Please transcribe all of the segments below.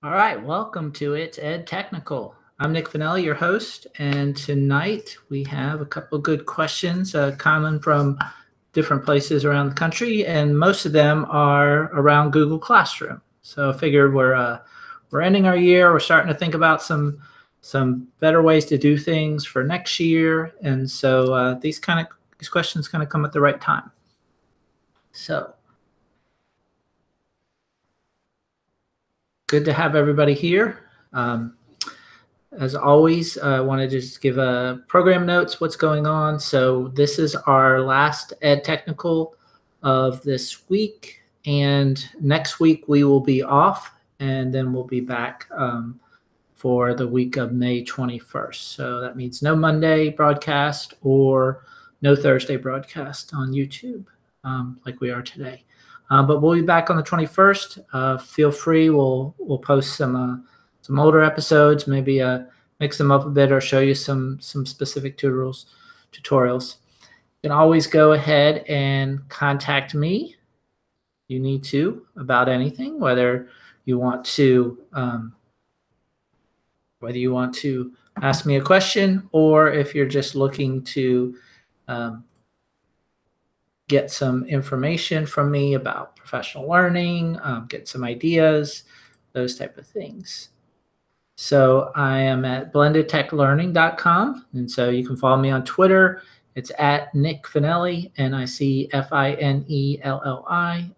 All right, welcome to It's Ed Technical. I'm Nick Finelli, your host, and tonight we have a couple of good questions coming from different places around the country, and most of them are around Google Classroom. So I figured we're ending our year. We're starting to think about some better ways to do things for next year, and so these questions kind of come at the right time. So. Good to have everybody here. As always, I want to just give a program notes, what's going on. So this is our last Ed Technical of this week, and next week we will be off, and then we'll be back for the week of May 21st. So that means no Monday broadcast or no Thursday broadcast on YouTube like we are today. But we'll be back on the 21st. Feel free. We'll post some older episodes, maybe mix them up a bit or show you some specific tutorials. You can always go ahead and contact me. You need to about anything, whether you want to ask me a question, or if you're just looking to get some information from me about professional learning, get some ideas, those type of things. So I am at blendedtechlearning.com, and so you can follow me on Twitter. It's at Nick Finelli, NICFINELLI,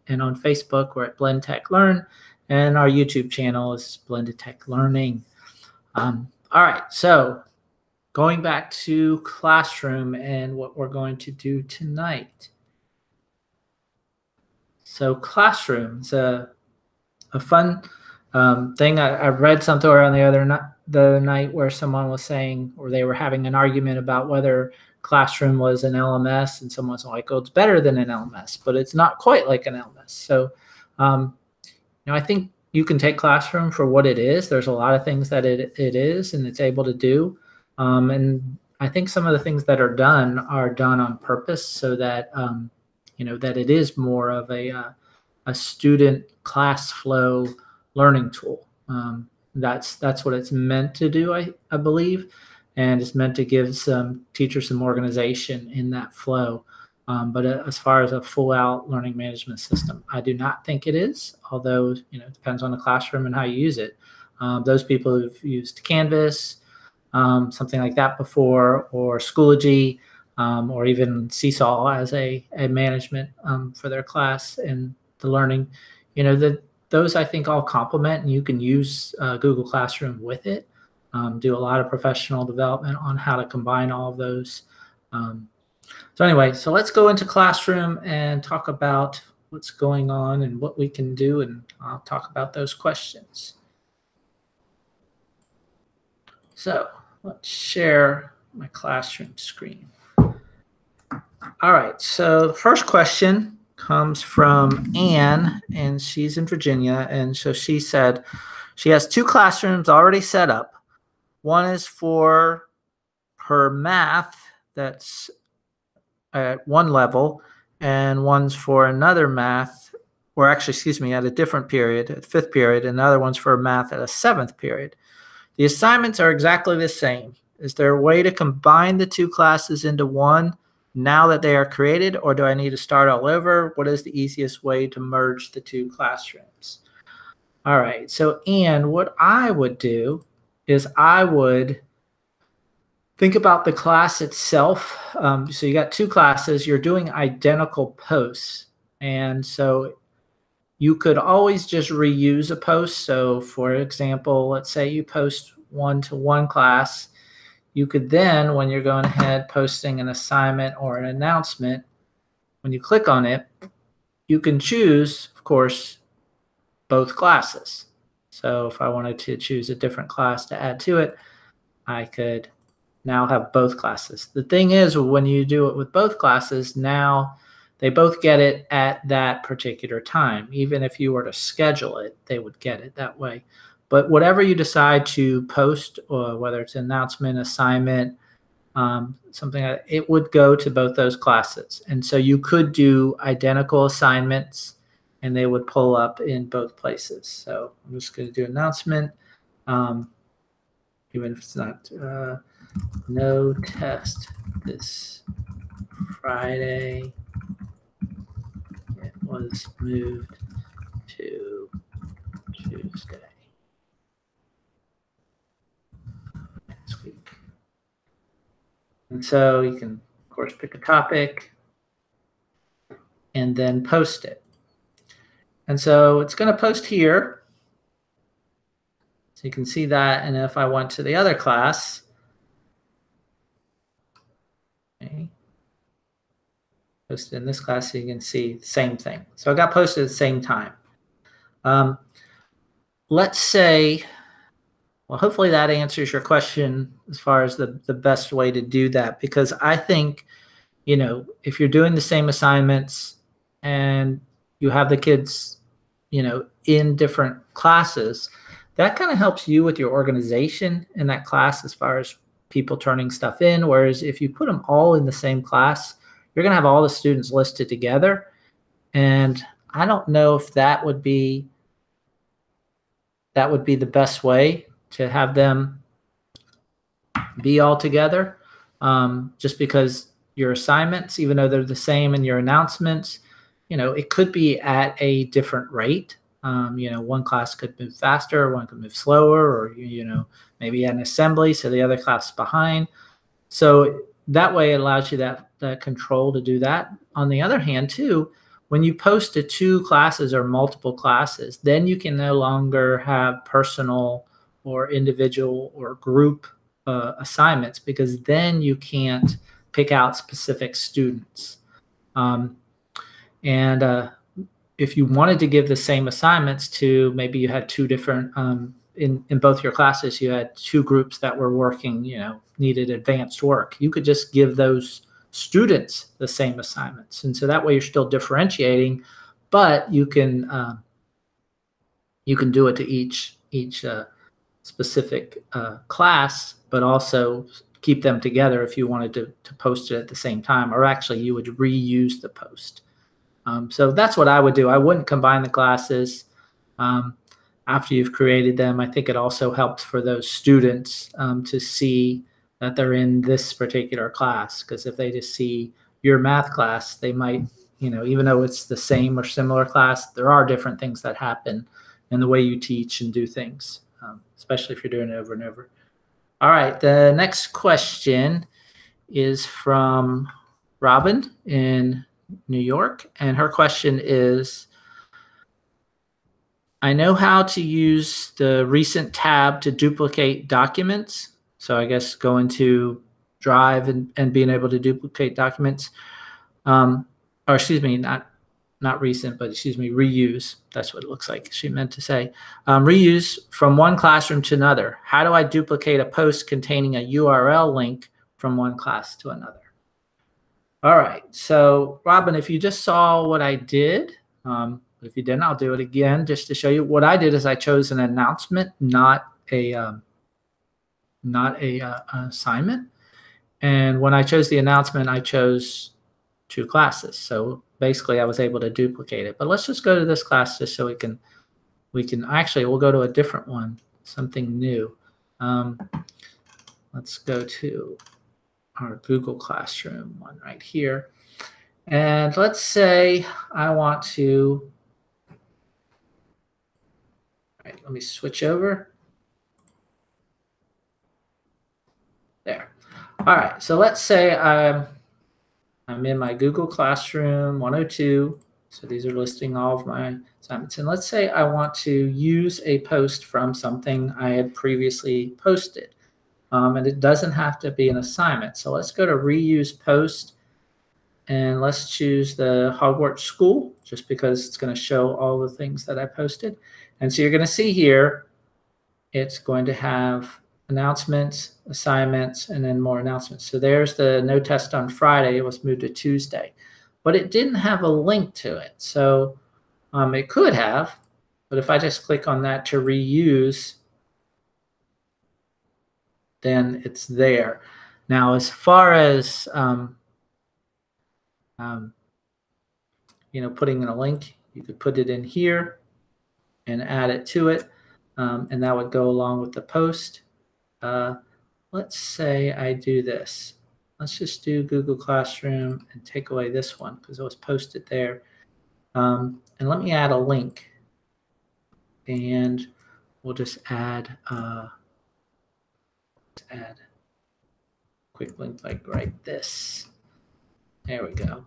and on Facebook we're at Blend Tech Learn, and our YouTube channel is Blended Tech Learning. All right, so going back to Classroom and what we're going to do tonight. So Classroom is a fun thing. I read something around the other night where someone was saying, or they were having an argument about whether Classroom was an LMS, and someone's like, "Oh, it's better than an LMS, but it's not quite like an LMS." So, I think you can take Classroom for what it is. There's a lot of things that it is, and it's able to do, and I think some of the things that are done on purpose so that that it is more of a student class flow learning tool. That's what it's meant to do, I believe, and it's meant to give some teachers some organization in that flow. But as far as a full-out learning management system, I do not think it is, although it depends on the classroom and how you use it. Those people who've used Canvas, something like that before, or Schoology, or even Seesaw as a management for their class and the learning, those I think all complement, and you can use Google Classroom with it. Do a lot of professional development on how to combine all of those. So anyway, so let's go into Classroom and talk about what's going on and what we can do, and I'll talk about those questions. So let's share my Classroom screen. All right, so the first question comes from Anne, and she's in Virginia, and so she said she has two classrooms already set up. One is for her math that's at one level, and one's for another math, or actually, excuse me, at a different period, at fifth period, and another one's for math at a seventh period. The assignments are exactly the same. Is there a way to combine the two classes into one now that they are created, or do I need to start all over? What is the easiest way to merge the two classrooms? All right, so Anne, what I would do is I would think about the class itself. So you got two classes, you're doing identical posts, and so you could always just reuse a post. So for example, let's say you post one to one class. You could then, when you're going ahead posting an assignment or an announcement, when you click on it, you can choose, of course, both classes. So if I wanted to choose a different class to add to it, I could now have both classes. The thing is, when you do it with both classes, now they both get it at that particular time. Even if you were to schedule it, they would get it that way. But whatever you decide to post, or whether it's an announcement, assignment, something like that, it would go to both those classes. And so you could do identical assignments and they would pull up in both places. So I'm just going to do announcement, even if it's not no test this Friday. It was moved to Tuesday next week. And so you can, of course, pick a topic and then post it. And so it's going to post here. So you can see that. And if I went to the other class, okay, posted in this class, so you can see the same thing. So it got posted at the same time. Let's say, well, hopefully that answers your question as far as the best way to do that, because I think, you know, if you're doing the same assignments and you have the kids, you know, in different classes, that kind of helps you with your organization in that class as far as people turning stuff in. Whereas if you put them all in the same class, you're going to have all the students listed together. And I don't know if that would be the best way to have them be all together, just because your assignments, even though they're the same, and your announcements, you know, it could be at a different rate. You know, one class could move faster, one could move slower, or, you know, maybe an assembly, so the other class is behind. So that way it allows you that control to do that. On the other hand, too, when you post to 2 classes or multiple classes, then you can no longer have personal or individual or group assignments, because then you can't pick out specific students. And if you wanted to give the same assignments to, maybe you had 2 different, in both your classes, you had 2 groups that were working, you know, needed advanced work, you could just give those students the same assignments. And so that way you're still differentiating, but you can do it to each specific class, but also keep them together if you wanted to post it at the same time, or actually you would reuse the post. So that's what I would do. I wouldn't combine the classes after you've created them. I think it also helps for those students to see that they're in this particular class, because if they just see your math class, they might, you know, even though it's the same or similar class, there are different things that happen in the way you teach and do things, especially if you're doing it over and over. All right, the next question is from Robin in New York, and her question is, I know how to use the recent tab to duplicate documents. So I guess going to Drive and being able to duplicate documents, or excuse me, not recent, but excuse me, reuse. That's what it looks like she meant to say. Reuse from one classroom to another. How do I duplicate a post containing a URL link from one class to another? All right, so Robin, if you just saw what I did, if you didn't, I'll do it again just to show you. What I did is I chose an announcement, not a assignment. And when I chose the announcement, I chose 2 classes. So basically, I was able to duplicate it. But let's just go to this class just so we can actually, we'll go to a different one, something new. Let's go to our Google Classroom one right here. And let's say I want to, all right, let me switch over. There. All right, so let's say I'm in my Google Classroom 102. So these are listing all of my assignments. And let's say I want to use a post from something I had previously posted. And it doesn't have to be an assignment. So let's go to reuse post, and let's choose the Hogwarts School, just because it's going to show all the things that I posted. And so you're going to see here, it's going to have announcements, assignments, and then more announcements. So there's the no test on Friday. It was moved to Tuesday, but it didn't have a link to it. So it could have, but if I just click on that to reuse, then it's there. Now, as far as you know, putting in a link, you could put it in here and add it to it, and that would go along with the post. Let's say I do this. Let's just do Google Classroom and take away this one because it was posted there. And let me add a link, and we'll just add a quick link like right this. There we go.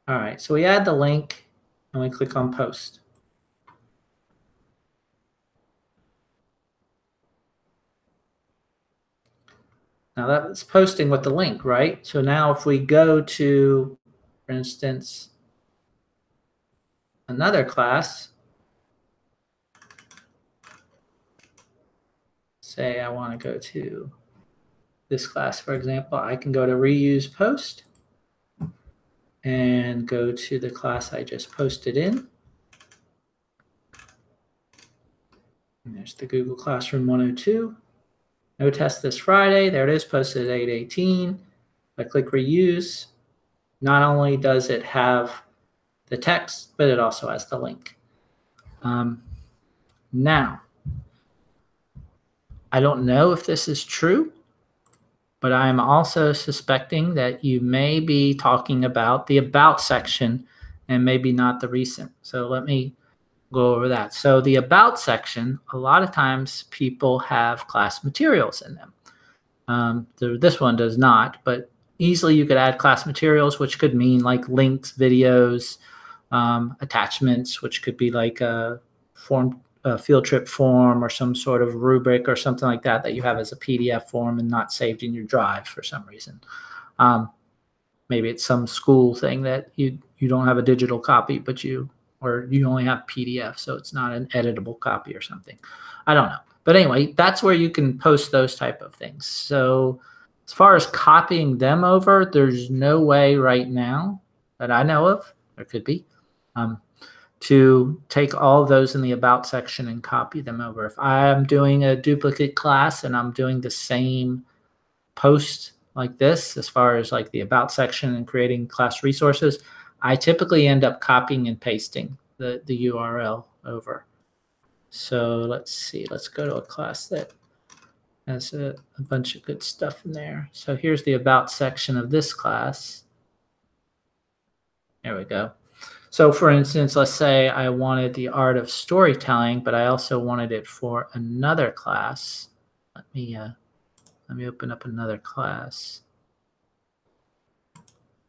All right, so we add the link and we click on post. Now that's posting with the link, right? So now if we go to, for instance, another class, say I want to go to this class, for example, I can go to reuse post and go to the class I just posted in. And there's the Google Classroom 102. No test this Friday. There it is, posted at 8:18. I click reuse. Not only does it have the text, but it also has the link. Now, I don't know if this is true, but I'm also suspecting that you may be talking about the about section and maybe not the recent. So let me go over that. So the about section, a lot of times people have class materials in them. This one does not, but easily you could add class materials, which could mean like links, videos, attachments, which could be like a field trip form or some sort of rubric or something like that you have as a PDF form and not saved in your drive for some reason. Maybe it's some school thing that you don't have a digital copy, but you only have PDF, so it's not an editable copy or something. I don't know. But anyway, that's where you can post those type of things. So as far as copying them over, there's no way right now that I know of, there could be, to take all of those in the about section and copy them over. If I am doing a duplicate class and I'm doing the same post like this, as far as like the about section and creating class resources, I typically end up copying and pasting the URL over. So let's see, let's go to a class that has a bunch of good stuff in there. So here's the about section of this class. There we go. So for instance, let's say I wanted the art of storytelling, but I also wanted it for another class. Let me open up another class.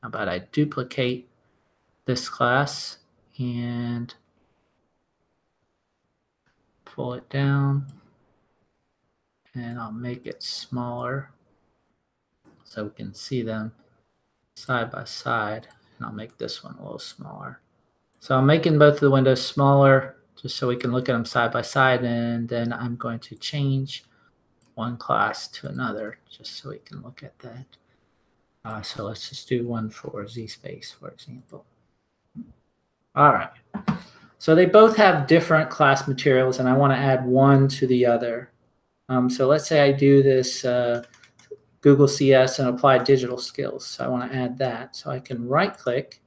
How about I duplicate this class and pull it down, and I'll make it smaller so we can see them side by side, and I'll make this one a little smaller. So I'm making both of the windows smaller just so we can look at them side by side, and then I'm going to change one class to another just so we can look at that. So let's just do one for ZSpace, for example. All right. So they both have different class materials, and I want to add one to the other. So let's say I do this Google CS and Applied Digital Skills. So I want to add that. So I can right-click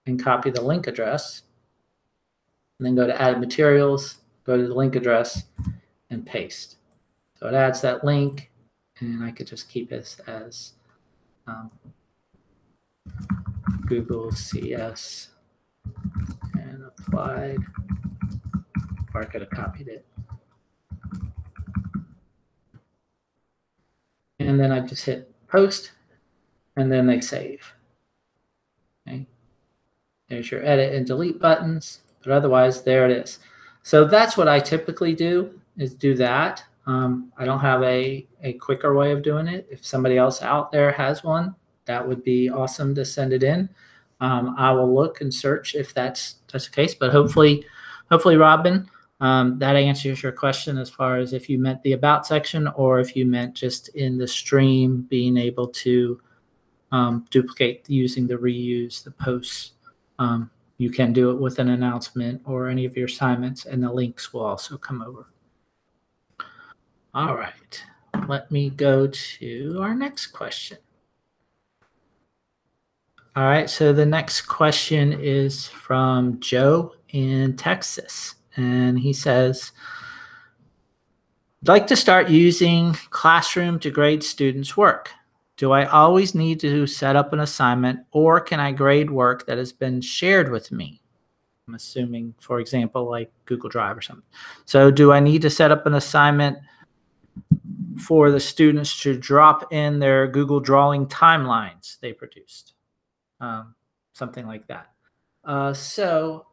and copy the link address, and then go to Add Materials, go to the link address, and paste. So it adds that link, and I could just keep it as Google CS and Applied, or I could have copied it. And then I just hit post, and then they save. Okay. There's your edit and delete buttons, but otherwise there it is. So that's what I typically do, is do that. I don't have a quicker way of doing it. If somebody else out there has one, that would be awesome to send it in. I will look and search if that's the case, but hopefully Robin, that answers your question as far as if you meant the about section or if you meant just in the stream being able to duplicate using the reuse, the posts. You can do it with an announcement or any of your assignments, and the links will also come over. All right, let me go to our next question. All right, so the next question is from Joe in Texas. And he says, I'd like to start using Classroom to grade students' work. Do I always need to set up an assignment, or can I grade work that has been shared with me? I'm assuming, for example, like Google Drive or something. So do I need to set up an assignment for the students to drop in their Google Drawing timelines they produced? Something like that. So,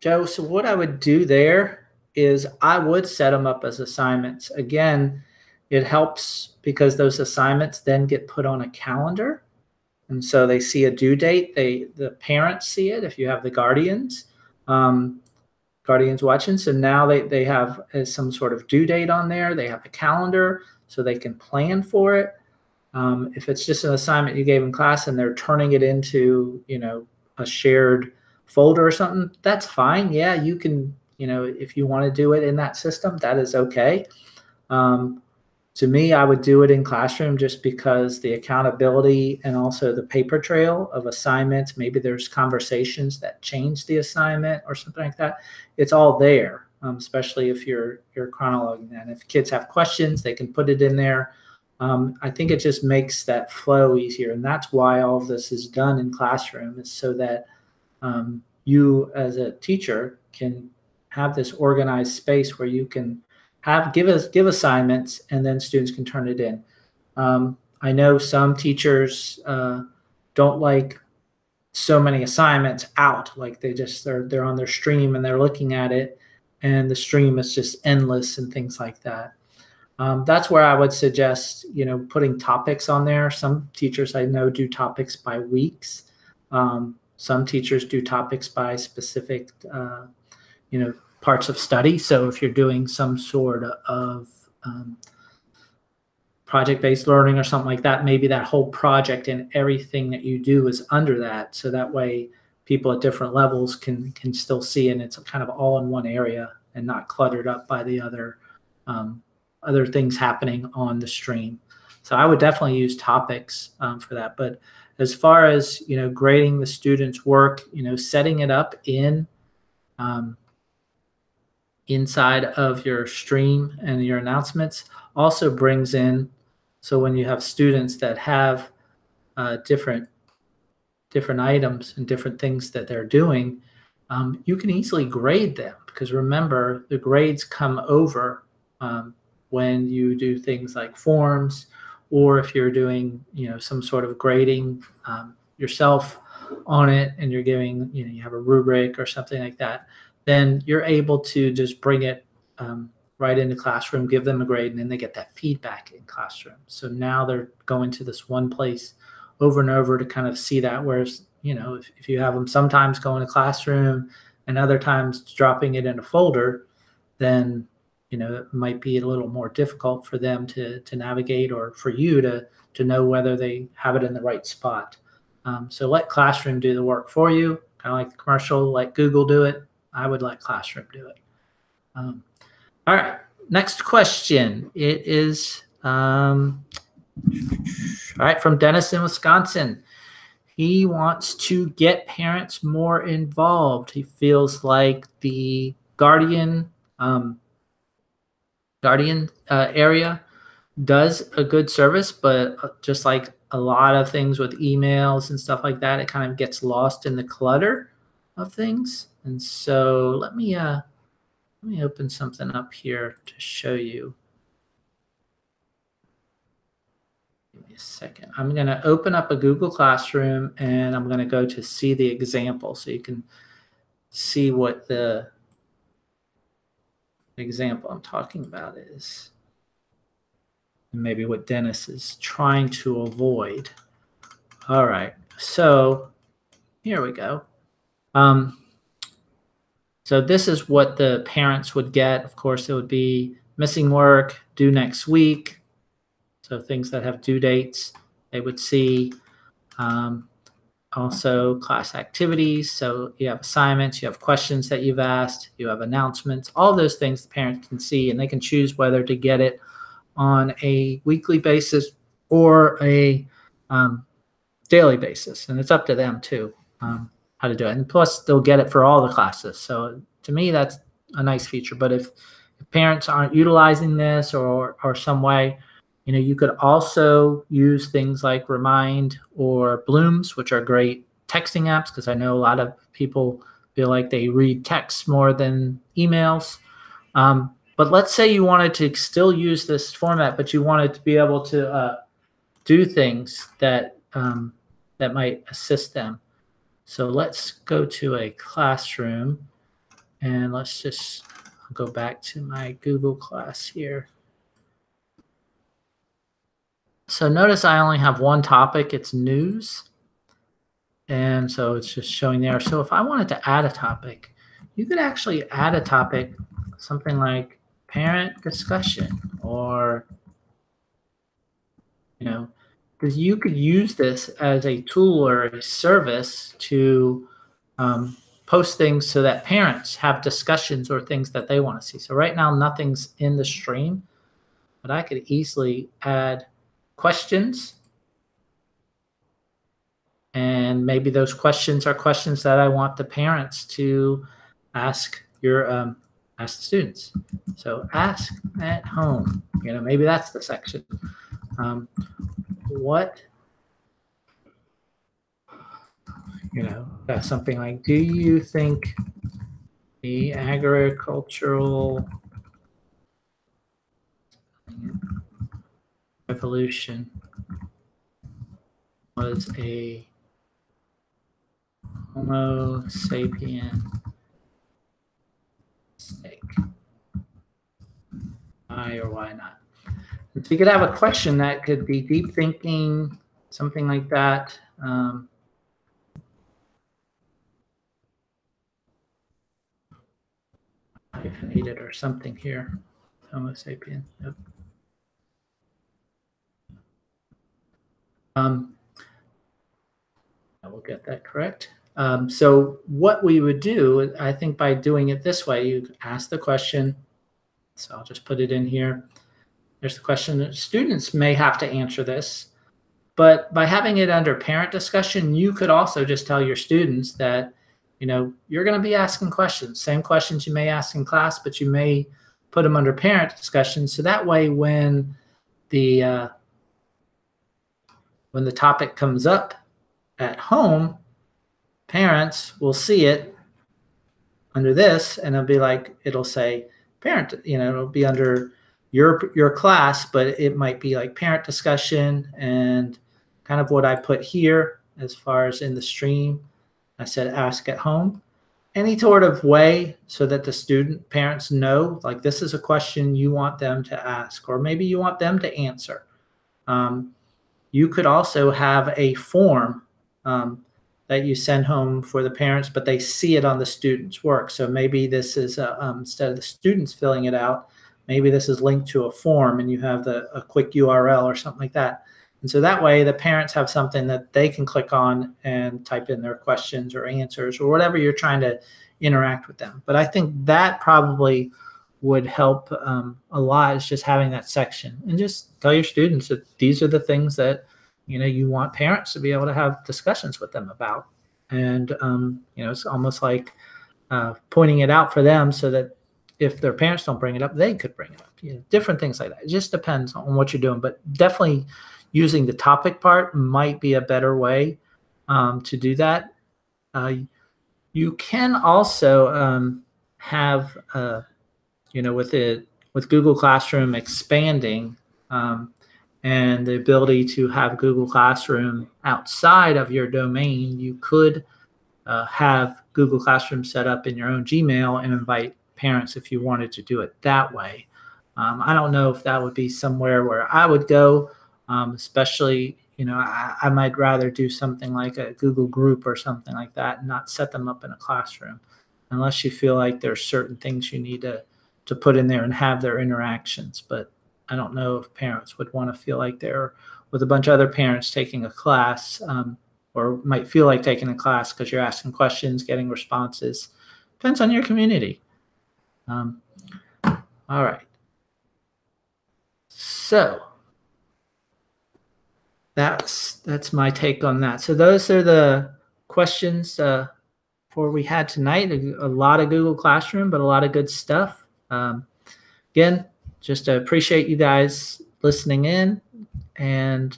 Joe, so what I would do there is I would set them up as assignments. Again, it helps because those assignments then get put on a calendar. And so they see a due date. The parents see it if you have the guardians, guardians watching. So now they have some sort of due date on there. They have a calendar so they can plan for it. If it's just an assignment you gave in class and they're turning it into, a shared folder or something, that's fine. Yeah, you can, if you want to do it in that system, that is okay. To me, I would do it in Classroom just because the accountability and also the paper trail of assignments, maybe there's conversations that change the assignment or something like that. It's all there, especially if you're chronologing that. If kids have questions, they can put it in there. I think it just makes that flow easier. And that's why all of this is done in Classroom, is so that you as a teacher can have this organized space where you can give assignments and then students can turn it in. I know some teachers don't like so many assignments out, like they're on their stream and they're looking at it and the stream is just endless and things like that. That's where I would suggest, putting topics on there. Some teachers I know do topics by weeks. Some teachers do topics by specific, parts of study. So if you're doing some sort of project-based learning or something like that, maybe that whole project and everything that you do is under that. So that way people at different levels can still see, and it's kind of all in one area and not cluttered up by the other things happening on the stream. So I would definitely use topics for that. But as far as, grading the students' work, setting it up in inside of your stream and your announcements also brings in, so when you have students that have different items and different things that they're doing, you can easily grade them, because remember, the grades come over when you do things like forms, or if you're doing, some sort of grading yourself on it, and you're giving, you have a rubric or something like that, then you're able to just bring it right into Classroom, give them a grade, and then they get that feedback in Classroom. So now they're going to this one place over and over to kind of see that. Whereas, if you have them sometimes going to Classroom and other times dropping it in a folder, then, it might be a little more difficult for them to navigate, or for you to know whether they have it in the right spot. So let Classroom do the work for you, kind of like the commercial, let Google do it. I would let Classroom do it. All right, next question. It is all right, from Dennis in Wisconsin. He wants to get parents more involved. He feels like the guardian area does a good service, but just like a lot of things with emails and stuff like that, it kind of gets lost in the clutter of things. And so let me open something up here to show you. Give me a second. I'm going to open up a Google Classroom, and I'm going to go to see the example so you can see what the example I'm talking about is, and maybe what Dennis is trying to avoid. All right, so here we go. So this is what the parents would get. Of course, it would be missing work, due next week. So things that have due dates, they would see. Also class activities. So you have assignments, you have questions that you've asked, you have announcements, all those things the parents can see, and they can choose whether to get it on a weekly basis or a daily basis, and it's up to them too how to do it. And plus, they'll get it for all the classes. So to me, that's a nice feature. But if parents aren't utilizing this or some way, you could also use things like Remind or Blooms, which are great texting apps, because I know a lot of people feel like they read texts more than emails. But let's say you wanted to still use this format, but you wanted to be able to do things that that might assist them. So let's go to a classroom, and let's just go back to my Google Class here. So notice I only have one topic, it's news. And so it's just showing there. So if I wanted to add a topic, you could actually add a topic, something like parent discussion, or, because you could use this as a tool or a service to post things so that parents have discussions or things that they want to see. So right now, nothing's in the stream, but I could easily add questions. And maybe those questions are questions that I want the parents to ask the students. So ask at home. Maybe that's the section. What something like, do you think the agricultural revolution was a Homo sapien mistake? Why or why not? So you could have a question that could be deep thinking, something like that. Hyphenated or something here. Homo sapien. Yep. I will get that correct. So what we would do, I think, by doing it this way, you ask the question. So I'll just put it in here. There's the question. Students may have to answer this, but by having it under parent discussion, you could also just tell your students that, you're going to be asking questions, same questions you may ask in class, but you may put them under parent discussion. So that way, when the topic comes up at home, parents will see it under this, and it'll say parent, it'll be under your class, but it might be like parent discussion, and kind of what I put here as far as in the stream. I said ask at home. Any sort of way so that the parents know, like, this is a question you want them to ask, or maybe you want them to answer. You could also have a form that you send home for the parents, but they see it on the student's work. So maybe this is, instead of the students filling it out, maybe this is linked to a form, and you have a quick URL or something like that. And so that way the parents have something that they can click on and type in their questions or answers or whatever you're trying to interact with them. But I think that probably would help a lot, is just having that section, and just tell your students that these are the things that you want parents to be able to have discussions with them about. And it's almost like pointing it out for them, so that if their parents don't bring it up, they could bring it up. Different things like that. It just depends on what you're doing, but definitely using the topic part might be a better way to do that. You can also have with Google Classroom expanding and the ability to have Google Classroom outside of your domain, you could have Google Classroom set up in your own Gmail and invite parents if you wanted to do it that way. I don't know if that would be somewhere where I would go, especially, I might rather do something like a Google group or something like that, and not set them up in a classroom, unless you feel like there's certain things you need to put in there and have their interactions. But I don't know if parents would want to feel like they're with a bunch of other parents taking a class, or might feel like taking a class because you're asking questions, getting responses. Depends on your community. All right. So that's my take on that. So those are the questions for we had tonight. A lot of Google Classroom, but a lot of good stuff. Again, just appreciate you guys listening in, and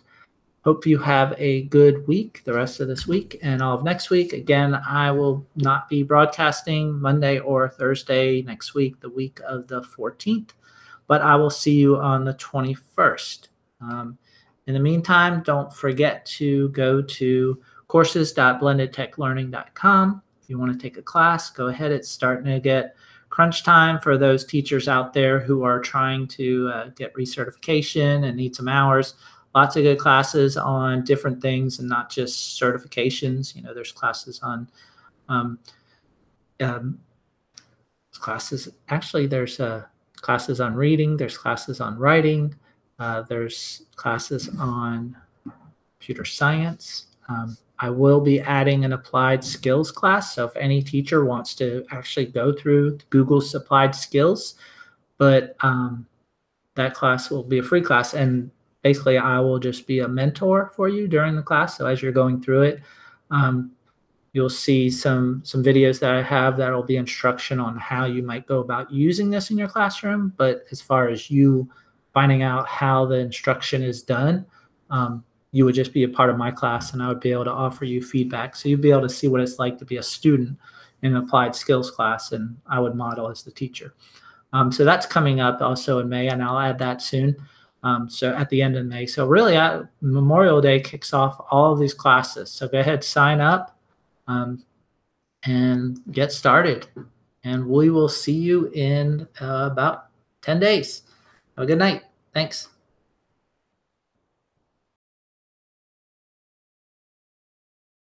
hope you have a good week, the rest of this week and all of next week. Again, I will not be broadcasting Monday or Thursday next week, the week of the 14th, but I will see you on the 21st. In the meantime, don't forget to go to courses.blendedtechlearning.com. If you want to take a class, go ahead. It's starting to get crunch time for those teachers out there who are trying to get recertification and need some hours. Lots of good classes on different things and not just certifications. There's classes on there's classes on reading, there's classes on writing, there's classes on computer science. I will be adding an applied skills class. So if any teacher wants to actually go through Google's applied skills, but that class will be a free class. And basically, I will just be a mentor for you during the class. So as you're going through it, you'll see some videos that I have that will be instruction on how you might go about using this in your classroom. But as far as you finding out how the instruction is done, you would just be a part of my class, and I would be able to offer you feedback. So you'd be able to see what it's like to be a student in an applied skills class, and I would model as the teacher. So that's coming up also in May, and I'll add that soon. So at the end of May. So really, Memorial Day kicks off all of these classes. So go ahead, sign up and get started. And we will see you in about 10 days. Have a good night. Thanks.